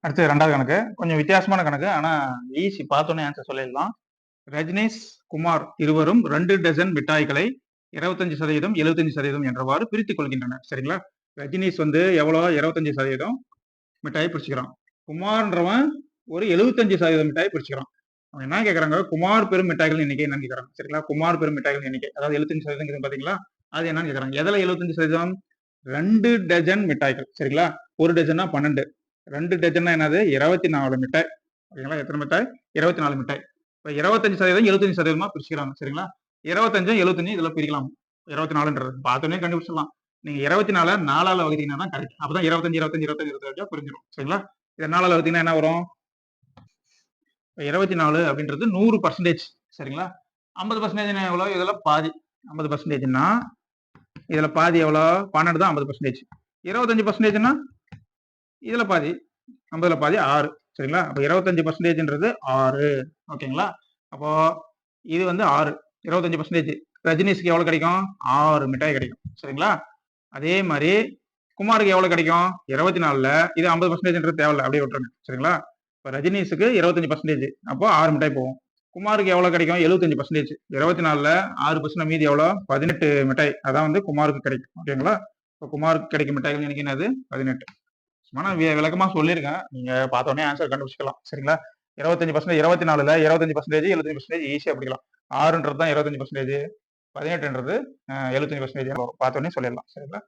அடுத்து 2வது கணக்கு. கொஞ்சம் வித்தியாசமான கணக்கு. ஆனா ஈஸி. பார்த்தோனே ஆன்சர் சொல்லிடலாம். ரஜினீஷ், குமார் இருவரும் 2 டஜன் மிட்டாய்களை 25% 75% என்றவாறு பிரித்துக் கொள்கின்றனர். சரிங்களா? ரஜினீஷ் வந்து எவ்வளோ 25% மிட்டாய் பிரிச்சுக்கிறான். குமார்ன்றவன் ஒரு 75% மிட்டாய் பிரிச்சுக்கிறான். அவன் என்ன கேட்கறாங்க? குமார் பெரும் மிட்டாய்கள் எண்ணிக்கை என்னன்னு கேட்கறாங்க. சரிங்களா? குமார் பெரும் மிட்டாய்கள் எண்ணிக்கை. அதாவது 75% பாத்தீங்களா? அது என்னன்னு கேட்கறாங்க. எதுல 75%? 2 டஜன் மிட்டாய்கள். சரிங்களா? 1 டஜன்னா 12. 2 டஜன்னா என்னது? 24 மிட்டாய். ஓகேங்களா? எத்தனை மிட்டாய்? 24 மிட்டாய். இப்ப 25% 75% பிரிச்சுக்கிறாங்க. சரிங்களா? 25 75 இதுல பிரிக்கலாம். 24ன்றது பார்த்தோன்னே கண்டுபிடிச்சிடலாம். நீங்க 24 4ஆல வகுத்தீங்கன்னா தான் கரெக்ட். அப்பதான் 25 25 25 25 புரிஞ்சிடும். சரிங்களா? இதை 4ஆல வகுத்தீங்கன்னா என்ன வரும்? 24 அப்படின்றது 100%. சரிங்களா? 50% எவ்வளவு? இதுல பாதி. 50%ன்னா இதுல பாதி எவ்வளவு? 12 தான் 50%. 25%ன்னா இதுல பாதி. 50ல பாதி 6. சரிங்களா? அப்ப 25%ன்றது 6. ஓகேங்களா? அப்போ இது வந்து 6. 25%. ரஜினிஷ்க்கு எவ்வளவு கிடைக்கும்? 6 மிட்டாய் கிடைக்கும். சரிங்களா? அதே மாதிரி குமாருக்கு எவ்வளவு கிடைக்கும்? 24ல இது 50%ன்றது தேவையில்ல, அப்படியே விட்டுருங்க. சரிங்களா? இப்ப ரஜினிஷுக்கு 25%. அப்போ 6 மிட்டாய் போகும். குமாருக்கு எவ்வளவு கிடைக்கும்? 75%. 24ல 6% மீதி எவ்வளோ? 18 மிட்டாய். அதான் வந்து குமாருக்கு கிடைக்கும். ஓகேங்களா? இப்போ குமாருக்கு கிடைக்கும் மிட்டாய்கள் எனக்கு என்னது? 18. சும்மா நான் விளக்கமா சொல்லியிருக்கேன். நீங்க பார்த்தோன்னே ஆன்சர் கண்டுபிடிச்சிக்கலாம். சரிங்களா? 25% 24ல 25% 75% ஈஸியா பிடிக்கலாம். 6ன்றது தான் 25%. 18ன்றது 75% பார்த்தோன்னே சொல்லிடலாம். சரிங்களா?